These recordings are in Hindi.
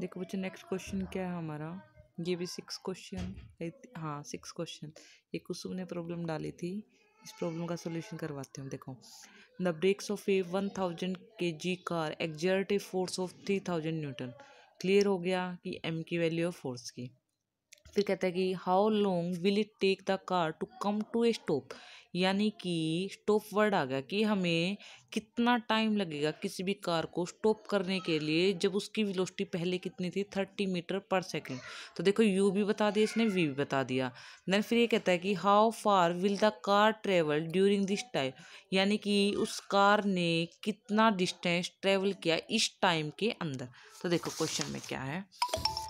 देखो बच्चों नेक्स्ट क्वेश्चन क्या है हमारा, ये भी 6 क्वेश्चन, हाँ 6 क्वेश्चन। एक कुसुम ने प्रॉब्लम डाली थी, इस प्रॉब्लम का सोल्यूशन करवाते हैं। देखो, the brakes of a 1000 kg car exert a force of 3000 newton. Clear हो गया कि एम की वैल्यू ऑफ फोर्स की। फिर कहता है कि how long will it take the car to come to a stop, यानी कि स्टॉप वर्ड आ गया कि हमें कितना टाइम लगेगा किसी भी कार को स्टॉप करने के लिए जब उसकी वेलोसिटी पहले कितनी थी 30 मीटर पर सेकेंड। तो देखो यू भी बता दिया इसने, वी भी बता दिया। देन फिर ये कहता है कि how far will the car travel during this time, यानी कि उस कार ने कितना डिस्टेंस ट्रेवल किया इस टाइम के अंदर। तो देखो क्वेश्चन में क्या है,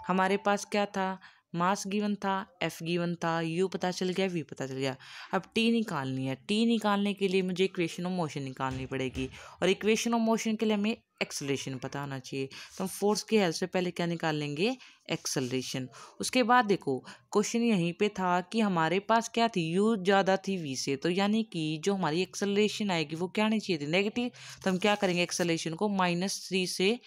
हमारे पास क्या था, मास गिवन था, एफ गिवन था, यू पता चल गया, वी पता चल गया। अब टी निकालनी है। टी निकालने के लिए मुझे इक्वेशन ऑफ मोशन निकालनी पड़ेगी, और इक्वेशन ऑफ मोशन के लिए हमें एक्सेलरेशन पता होना चाहिए। तो हम फोर्स की हेल्प से पहले क्या निकाल लेंगे, एक्सेलरेशन। उसके बाद देखो क्वेश्चन यहीं पे था कि हमारे पास क्या थी, यू ज़्यादा थी वी से, तो यानी कि जो हमारी एक्सेलरेशन आएगी वो क्या नहीं चाहिए थी, नेगेटिव। तो हम क्या करेंगे, एक्सेलरेशन को -3 से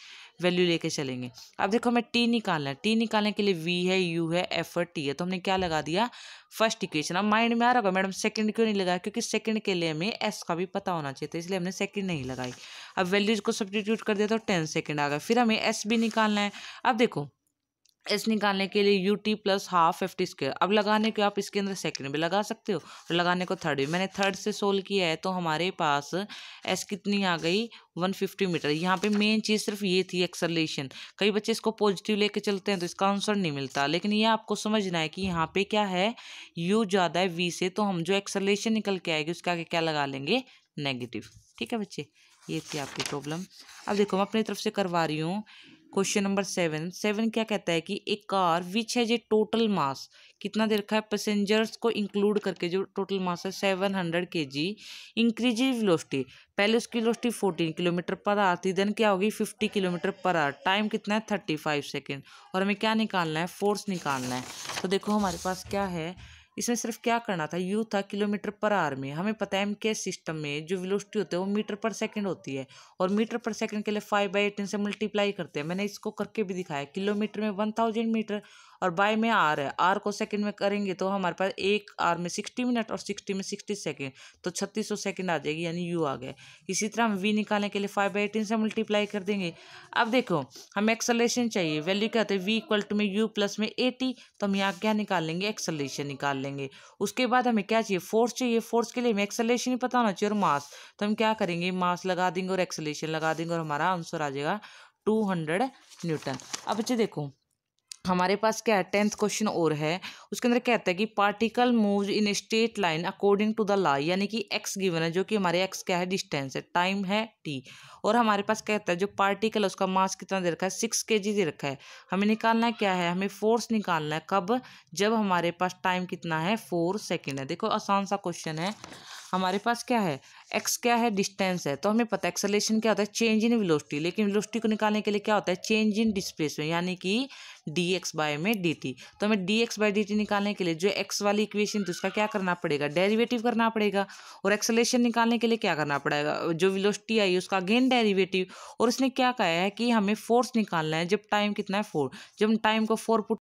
वैल्यू लेके चलेंगे। अब देखो हमें टी निकालना है, टी निकालने के लिए वी है, यू है, एफ और टी है, तो हमने क्या लगा दिया, फर्स्ट इक्वेशन। अब माइंड में आ रहा होगा मैडम सेकंड क्यों नहीं लगाया, क्योंकि सेकंड के लिए हमें एस का भी पता होना चाहिए था, इसलिए हमने सेकंड नहीं लगाई। अब वैल्यूज को सब्स्टिट्यूट कर दिया तो 10 सेकंड आ गया। फिर हमें एस भी निकालना है। अब देखो एस निकालने के लिए U T plus half F T square. अब लगाने को आप इसके अंदर सेकंड भी लगा सकते हो और लगाने को थर्ड भी। मैंने थर्ड से सोल्व किया है, तो हमारे पास एस कितनी आ गई, 150 मीटर। यहाँ पे मेन चीज़ सिर्फ ये थी एक्सेलरेशन। कई बच्चे इसको पॉजिटिव लेके चलते हैं तो इसका आंसर नहीं मिलता, लेकिन ये आपको समझना है कि यहाँ पे क्या है, यू ज़्यादा है वी से, तो हम जो एक्सेलरेशन निकल के आएगी उसके आगे क्या लगा लेंगे, नेगेटिव। ठीक है बच्चे, ये थी आपकी प्रॉब्लम। अब देखो मैं अपनी तरफ से करवा रही हूँ क्वेश्चन नंबर 7 क्या कहता है कि एक कार विच है जे टोटल मास, कितना दे रखा है, पैसेंजर्स को इंक्लूड करके जो टोटल मास है 700 kg, इंक्रीजिव वेलोसिटी, पहले उसकी वेलोसिटी 14 किलोमीटर पर आवर थी, देन क्या होगी 50 किलोमीटर पर आवर, टाइम कितना है 35 सेकेंड, और हमें क्या निकालना है, फोर्स निकालना है। तो देखो हमारे पास क्या है, इसमें सिर्फ क्या करना था, यू था किलोमीटर पर आवर में, हमें पता है एम के सिस्टम में जो वेलोसिटी होती है वो मीटर पर सेकंड होती है, और मीटर पर सेकंड के लिए 5/18 से मल्टीप्लाई करते हैं। मैंने इसको करके भी दिखाया, किलोमीटर में 1000 मीटर और बाय में आर है, आर को सेकंड में करेंगे तो हमारे पास एक आर में 60 मिनट और 60 में 60 सेकेंड, तो 3600 सेकेंड आ जाएगी, यानी यू आ गया। इसी तरह हम वी निकालने के लिए 5/18 से मल्टीप्लाई कर देंगे। अब देखो हमें एक्सेलरेशन चाहिए, वैल्यू क्या होती है, वी इक्वल टू में यू प्लस में 80, तो हम यहाँ क्या निकाल लेंगे, एक्सेलरेशन निकाल लेंगे। उसके बाद हमें क्या चाहिए, फोर्स चाहिए, फोर्स के लिए हमें एक्सेलरेशन ही पता होना चाहिए और मास, तो हम क्या करेंगे, मास लगा देंगे और एक्सेलरेशन लगा देंगे और हमारा आंसर आ जाएगा 200 न्यूटन। अब बच्चे देखो हमारे पास क्या है, 10th क्वेश्चन और है, उसके अंदर कहता है कि particle move in straight line according to the law, यानी कि एक्स गिवन है, जो कि हमारे एक्स क्या है, डिस्टेंस है, टाइम है टी, और हमारे पास कहता है जो पार्टिकल है उसका मास कितना दे रखा है, 6 kg दे रखा है। हमें निकालना है क्या है, हमें फोर्स निकालना है, कब, जब हमारे पास टाइम कितना है, 4 सेकेंड है। देखो आसान सा क्वेश्चन है, हमारे पास क्या है, एक्स क्या है, डिस्टेंस है, तो हमें पता है एक्सेलरेशन क्या होता है, चेंज इन वेलोसिटी, लेकिन वेलोसिटी को निकालने के लिए क्या होता है, चेंज इन डिस्प्लेसमेंट, यानी कि dx बाय में dt। तो हमें dx बाय dt निकालने के लिए जो x वाली इक्वेशन थी उसका क्या करना पड़ेगा, डेरिवेटिव करना पड़ेगा, और एक्सेलरेशन निकालने के लिए क्या करना पड़ेगा, जो वेलोसिटी आई उसका अगेन डेरिवेटिव। और उसने क्या कहा है कि हमें फोर्स निकालना है जब टाइम कितना है 4, जब हम टाइम को 4 पुट